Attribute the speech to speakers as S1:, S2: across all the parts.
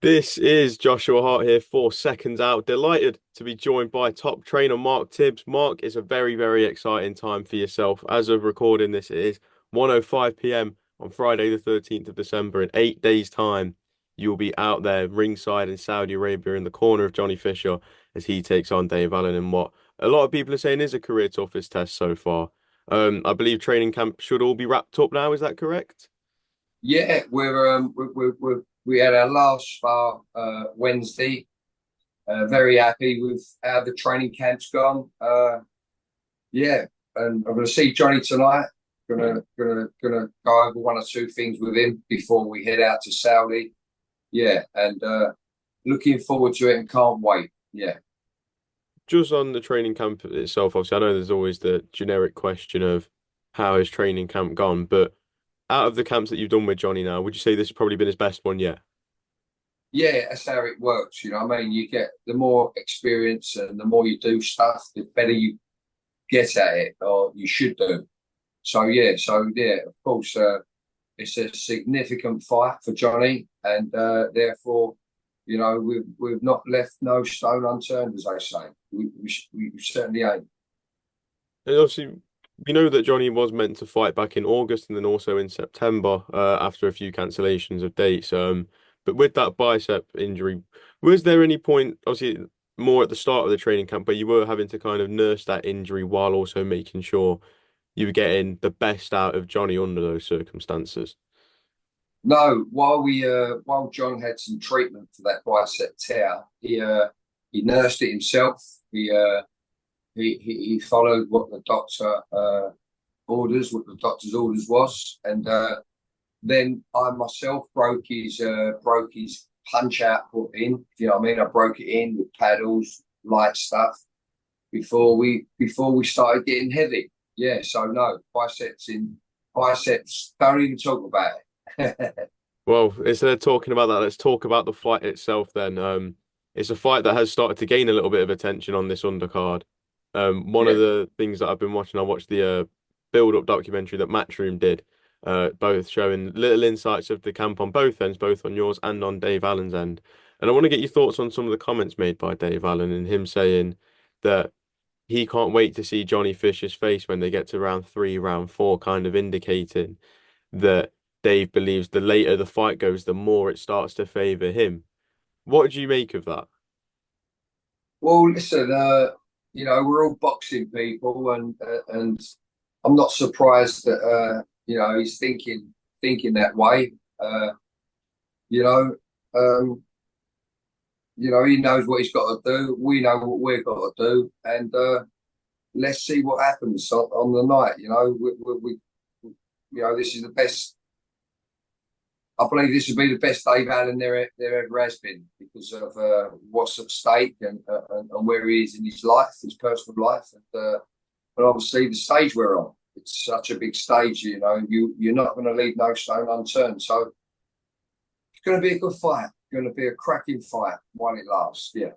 S1: This is Joshua Hart here for Seconds Out. Delighted to be joined by top trainer Mark Tibbs. Mark, it's a very, very exciting time for yourself. As of recording this, it is 1:05 p.m. on Friday, the 13th of December. In 8 days' time, you'll be out there ringside in Saudi Arabia in the corner of Johnny Fisher as he takes on Dave Allen in what a lot of people are saying is a career toughest test so far. I believe training camp should all be wrapped up now. Is that correct?
S2: Yeah, we had our last spar Wednesday. Very happy with how the training camp's gone. Yeah, and I'm going to see Johnny tonight. Gonna go over one or two things with him before we head out to Saudi. Yeah, and looking forward to it and can't wait. Yeah.
S1: Just on the training camp itself, obviously, I know there's always the generic question of how has training camp gone, but out of the camps that you've done with Johnny now, would you say this has probably been his best one yet?
S2: Yeah, that's how it works. You know what I mean? You get the more experience and the more you do stuff, the better you get at it, or you should do. So yeah, of course, it's a significant fight for Johnny, and therefore, we've not left no stone unturned, as I say. We certainly ain't.
S1: And obviously, we know that Johnny was meant to fight back in August and then also in September after a few cancellations of dates. But with that bicep injury, was there any point, obviously, more at the start of the training camp, but you were having to kind of nurse that injury while also making sure you were getting the best out of Johnny under those circumstances?
S2: No, while John had some treatment for that bicep tear, he nursed it himself. He followed what the doctor's orders was, and then I myself broke his punch output in. If you know what I mean, I broke it in with paddles, light stuff before we started getting heavy. Yeah, so no biceps. Don't even talk about it.
S1: Well, instead of talking about that, let's talk about the fight itself then. It's a fight that has started to gain a little bit of attention on this undercard. One of
S2: Yeah,
S1: the things that I've been watching, I watched the build-up documentary that Matchroom did, both showing little insights of the camp on both ends, both on yours and on Dave Allen's end. And I want to get your thoughts on some of the comments made by Dave Allen and him saying that he can't wait to see Johnny Fisher's face when they get to round three, round four, kind of indicating that Dave believes the later the fight goes, the more it starts to favour him. What do you make of that?
S2: well, listen, we're all boxing people, and I'm not surprised that he's thinking that way. You know, um, he knows what he's got to do. We know what we've got to do, and let's see what happens on the night. This is the best. I believe this will be the best Dave Allen there ever has been because of what's at stake and where he is in his life, his personal life, but obviously the stage we're on. It's such a big stage, you're not going to leave no stone unturned. So it's going to be a good fight. It's going to be a cracking fight while it lasts. Yeah.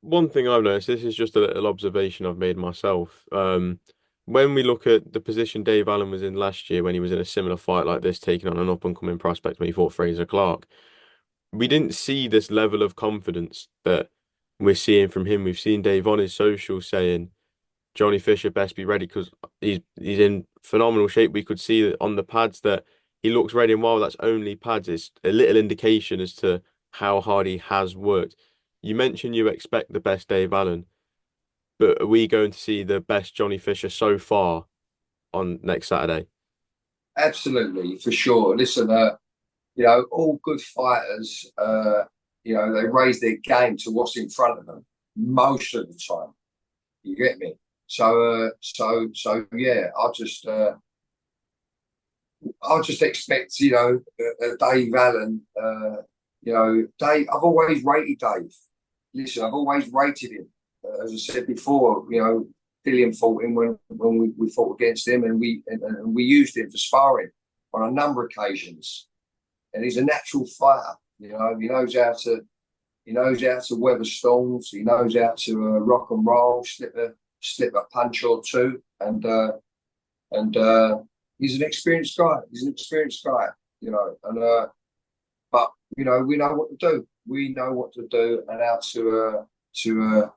S1: One thing I've noticed, this is just a little observation I've made myself. When we look at the position Dave Allen was in last year when he was in a similar fight like this, taking on an up-and-coming prospect when he fought Fraser Clark, we didn't see this level of confidence that we're seeing from him. We've seen Dave on his social saying Johnny Fisher best be ready because he's in phenomenal shape. We could see that on the pads that he looks ready, and while that's only pads, it's a little indication as to how hard he has worked. You mentioned you expect the best Dave Allen, but are we going to see the best Johnny Fisher so far on next Saturday?
S2: Absolutely, for sure. Listen, all good fighters, they raise their game to what's in front of them most of the time. You get me? So yeah. I'll just expect, Dave Allen. Dave. I've always rated Dave. Listen, I've always rated him. As I said before, Dillian fought him when we fought against him, and we used him for sparring on a number of occasions. And he's a natural fighter. He knows how to weather storms. He knows how to rock and roll, slip a punch or two, and he's an experienced guy. And But we know what to do. We know what to do and how to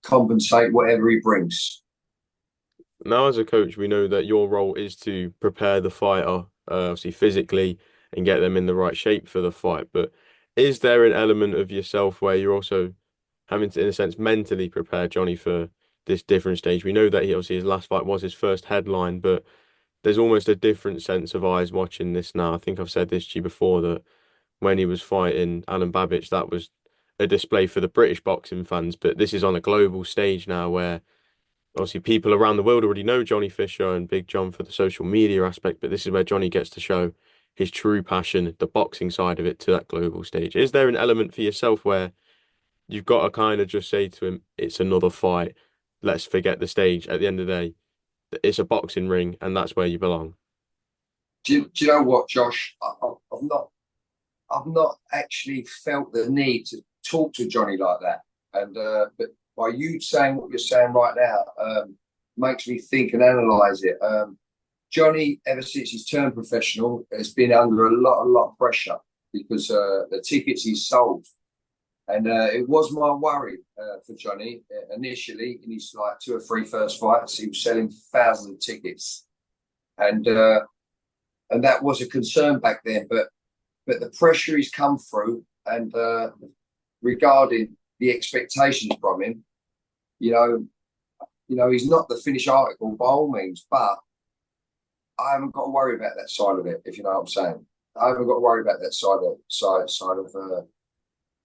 S2: compensate whatever he brings.
S1: Now, as a coach, we know that your role is to prepare the fighter, obviously physically, and get them in the right shape for the fight. But is there an element of yourself where you're also having to, in a sense, mentally prepare Johnny for this different stage? We know that he obviously his last fight was his first headline, but there's almost a different sense of eyes watching this now. I think I've said this to you before that when he was fighting Alan Babbage, that was a display for the British boxing fans, but this is on a global stage now where obviously people around the world already know Johnny Fisher and Big John for the social media aspect, but this is where Johnny gets to show his true passion, the boxing side of it to that global stage. Is there an element for yourself where you've got to kind of just say to him, it's another fight. Let's forget the stage. At the end of the day, it's a boxing ring, and that's where you belong.
S2: Do you know what, Josh? I've not actually felt the need to talk to Johnny like that. And but by you saying what you're saying right now, makes me think and analyse it. Johnny, ever since he's turned professional, has been under a lot of pressure because the tickets he's sold. And it was my worry for Johnny initially in his like two or three first fights. He was selling thousands of tickets, and that was a concern back then. But the pressure he's come through, and regarding the expectations from him, you know, he's not the finished article by all means, but I haven't got to worry about that side of it. If you know what I'm saying, I haven't got to worry about that side of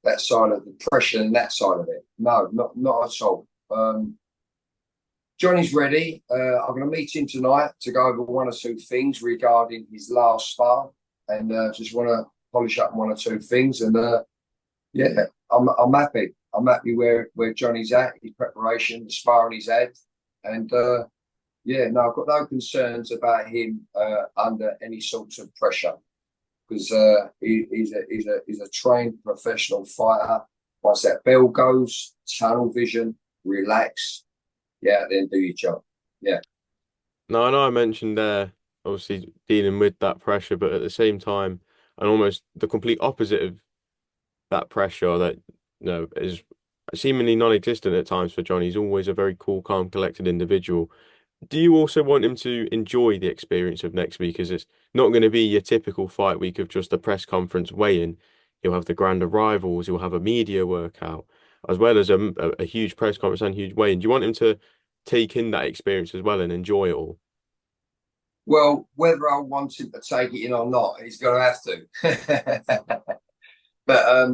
S2: that side of the pressure and that side of it. No, not at all. Johnny's ready. I'm going to meet him tonight to go over one or two things regarding his last spar, and just want to polish up one or two things. And yeah, I'm happy. I'm happy where Johnny's at, his preparation, the sparring he's had, and yeah, no, I've got no concerns about him under any sorts of pressure because he's a trained professional fighter. Once that bell goes, tunnel vision, relax, yeah, then do your job. Yeah.
S1: Now, I know I mentioned there, obviously dealing with that pressure, but at the same time, and almost the complete opposite of that pressure that is seemingly non-existent at times for Johnny. He's always a very cool, calm, collected individual. Do you also want him to enjoy the experience of next week? Because it's not going to be your typical fight week of just a press conference weigh-in. He'll have the grand arrivals, he'll have a media workout, as well as a huge press conference and huge weigh-in. Do you want him to take in that experience as well and enjoy it all?
S2: Well, whether I want him to take it in or not, he's going to have to. But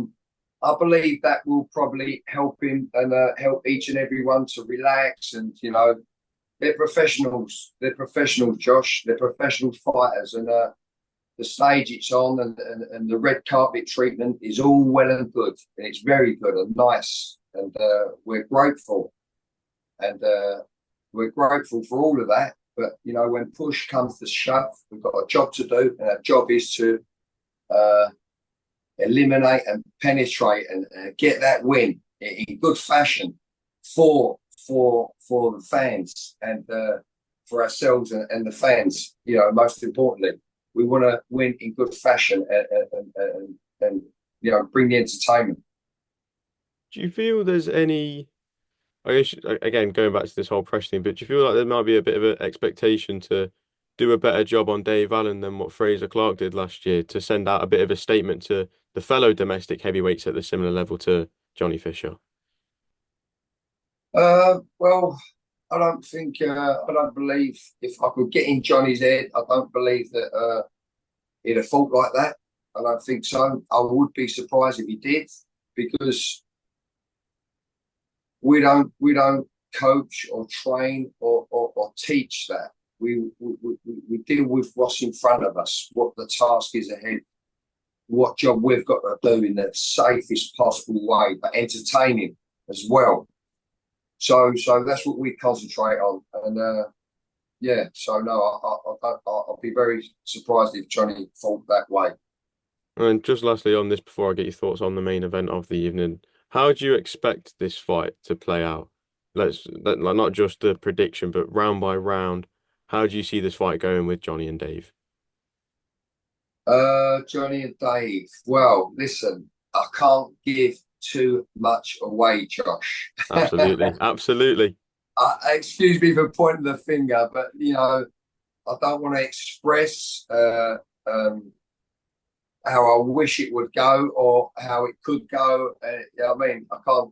S2: I believe that will probably help him and help each and everyone to relax. And they're professionals. They're professionals, Josh. They're professional fighters, and the stage it's on and the red carpet treatment is all well and good, and it's very good and nice, and we're grateful, and we're grateful for all of that. But when push comes to shove, we've got a job to do, and our job is to uh, eliminate and penetrate and get that win in good fashion for the fans and for ourselves and the fans. Most importantly, we want to win in good fashion and bring the entertainment.
S1: Do you feel there's any, I guess, again, going back to this whole pressure thing, but do you feel like there might be a bit of an expectation to do a better job on Dave Allen than what Fraser Clark did last year to send out a bit of a statement to the fellow domestic heavyweights at the similar level to Johnny Fisher?
S2: Well, I don't believe if I could get in Johnny's head, I don't believe that he'd have fought like that. I don't think so. I would be surprised if he did, because we don't coach or train or teach that. We deal with what's in front of us, what the task is ahead, what job we've got to do in the safest possible way, but entertaining as well. So that's what we concentrate on, and yeah. So no, I'll be very surprised if Johnny fought that way.
S1: And just lastly on this, before I get your thoughts on the main event of the evening, how do you expect this fight to play out? Like not just the prediction, but round by round. How do you see this fight going with Johnny and Dave?
S2: Johnny and Dave. Well, listen, I can't give too much away, Josh.
S1: Absolutely, absolutely.
S2: Excuse me for pointing the finger, but I don't want to express um, how I wish it would go or how it could go. I mean, I can't.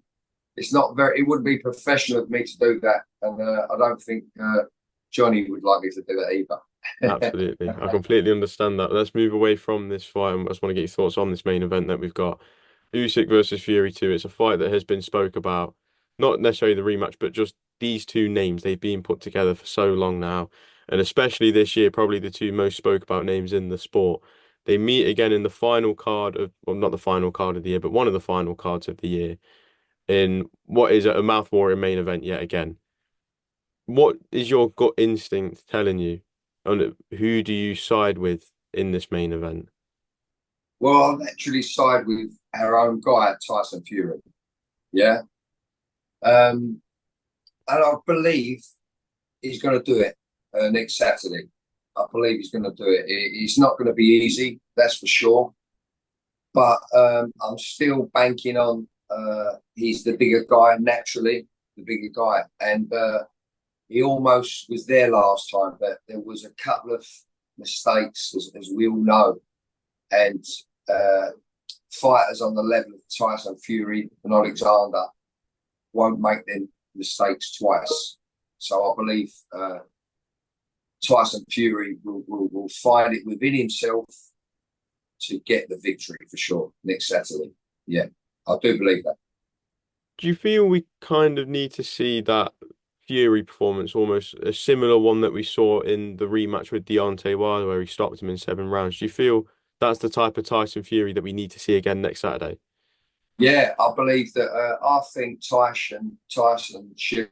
S2: It's not very. It wouldn't be professional of me to do that, and I don't think Johnny would like me to do that either.
S1: Absolutely. I completely understand that. Let's move away from this fight and I just want to get your thoughts on this main event that we've got. Usyk versus Fury 2. It's a fight that has been spoke about, not necessarily the rematch, but just these two names. They've been put together for so long now. And especially this year, probably the two most spoke about names in the sport. They meet again in the final card of, well, not the final card of the year, but one of the final cards of the year in what is a mouth-watering main event yet again. What is your gut instinct telling you on who do you side with in this main event?
S2: Well, I'll naturally side with our own guy, Tyson Fury. Yeah. And I believe he's going to do it next Saturday. I believe he's going to do it. It's not going to be easy, that's for sure. But I'm still banking on he's the bigger guy, naturally, the bigger guy. And he almost was there last time, but there was a couple of mistakes, as we all know. And uh, fighters on the level of Tyson Fury and Oleksandr won't make them mistakes twice. So I believe Tyson Fury will find it within himself to get the victory for sure next Saturday. Yeah, I do believe that.
S1: Do you feel we kind of need to see that Fury performance, almost a similar one that we saw in the rematch with Deontay Wilder, where he stopped him in 7 rounds? Do you feel that's the type of Tyson Fury that we need to see again next Saturday?
S2: Yeah, I believe that. I think Tyson should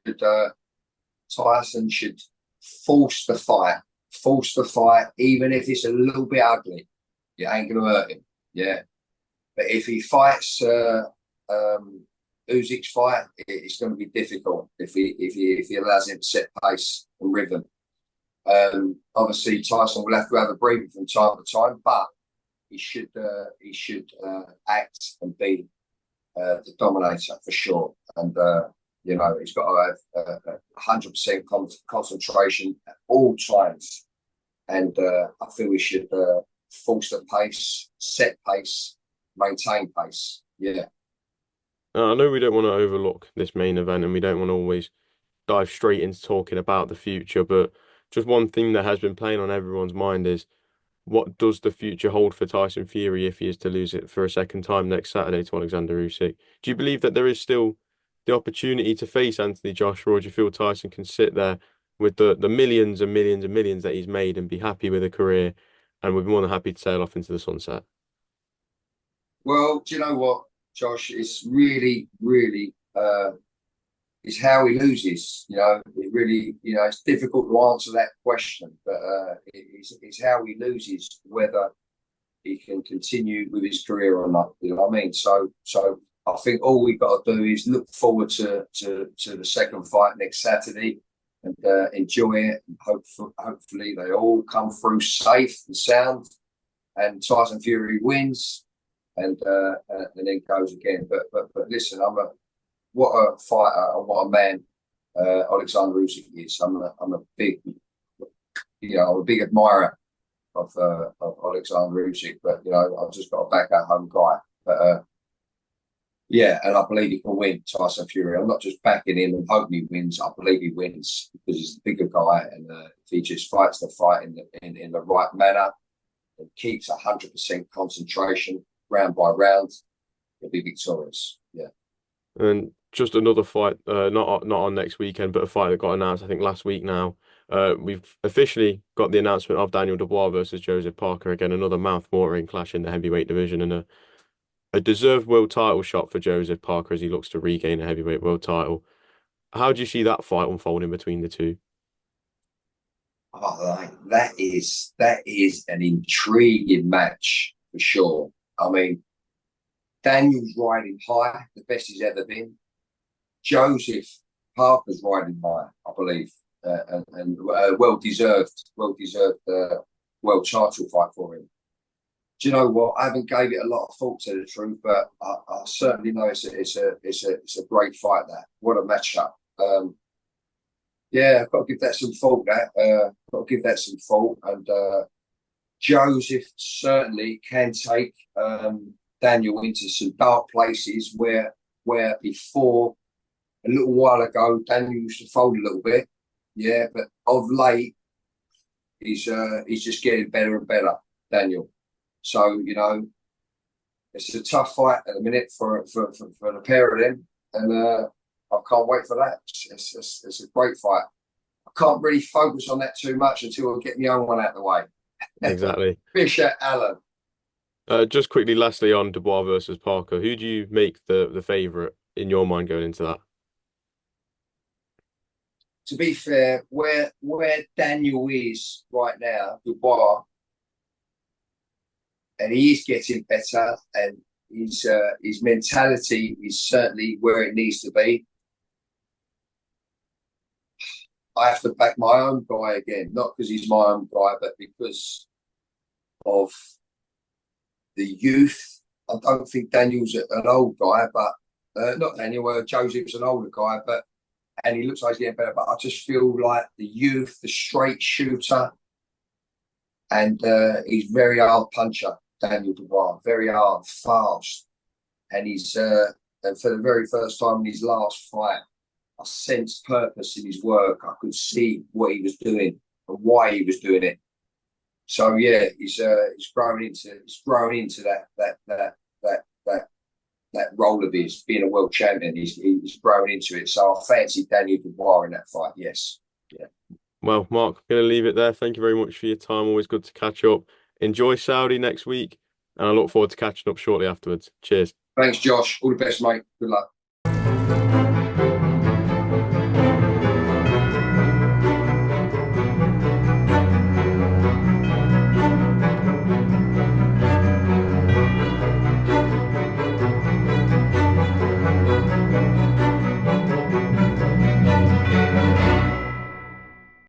S2: force the fight, even if it's a little bit ugly. It ain't gonna hurt him. Yeah, but if he fights Usyk's fight, it's going to be difficult if he allows him to set pace and rhythm. Obviously, Tyson will have to have a breather from time to time, but he should act and be the dominator for sure. And he's got to have 100% concentration at all times. And I feel we should force the pace, set pace, maintain pace. Yeah.
S1: I know we don't want to overlook this main event and we don't want to always dive straight into talking about the future, but just one thing that has been playing on everyone's mind is what does the future hold for Tyson Fury if he is to lose it for a second time next Saturday to Oleksandr Usyk? Do you believe that there is still the opportunity to face Anthony Joshua, or do you feel Tyson can sit there with the millions and millions and millions that he's made and be happy with a career and would be more than happy to sail off into the sunset?
S2: Well, do you know what, Josh? It's really, really it's how he loses. It really, it's difficult to answer that question, but it's how he loses, whether he can continue with his career or not. You know what I mean? So I think all we've got to do is look forward to the second fight next Saturday and enjoy it. And hopefully they all come through safe and sound, and Tyson Fury wins, and then goes again. But listen, what a fighter and what a man Oleksandr Usyk is. I'm a big I'm a big admirer of Oleksandr Usyk, but I've just got to back our home guy. But yeah, and I believe he can win Tyson Fury. I'm not just backing him and hoping he wins. I believe he wins because he's the bigger guy, and if he just fights the fight in the right manner and keeps 100% concentration round by round, he'll be victorious. Yeah.
S1: And just another fight, not on next weekend, but a fight that got announced, I think, last week now. We've officially got the announcement of Daniel Dubois versus Joseph Parker. Again, another mouth-watering clash in the heavyweight division and a deserved world title shot for Joseph Parker as he looks to regain a heavyweight world title. How do you see that fight unfolding between the two?
S2: Oh, that is an intriguing match for sure. I mean, Daniel's riding high, the best he's ever been. Joseph Parker's riding high, I believe, and well deserved world title fight for him. Do you know what? I haven't gave it a lot of thought, to the truth, but I certainly know it's a great fight. That what a matchup. Yeah, I've got to give that some thought. Got to give that some thought. And Joseph certainly can take Daniel into some dark places where before a little while ago Daniel used to fold a little bit. Yeah, but of late he's just getting better and better, Daniel. So it's a tough fight at the minute for the pair of them, and I can't wait for that. It's a great fight. I can't really focus on that too much until I get my own one out of the way.
S1: Exactly.
S2: Fisher Allen.
S1: Just quickly, lastly on Dubois versus Parker, who do you make the favourite in your mind going into that?
S2: To be fair, where Daniel is right now, Dubois, and he is getting better, and his mentality is certainly where it needs to be. I have to back my own guy again, not because he's my own guy, but because of the youth. I don't think Daniel's an old guy, but not Daniel. Joseph's an older guy, and he looks like he's getting better. But I just feel like the youth, the straight shooter, and he's very hard puncher. Daniel Dubois, very hard, fast, and and for the very first time in his last fight, I sensed purpose in his work. I could see what he was doing and why he was doing it. So yeah, he's grown into that role of his being a world champion. He's grown into it. So I fancy Daniel Dubois in that fight. Yes. Yeah.
S1: Well, Mark, I'm going to leave it there. Thank you very much for your time. Always good to catch up. Enjoy Saudi next week, and I look forward to catching up shortly afterwards. Cheers.
S2: Thanks, Josh. All the best, mate. Good luck.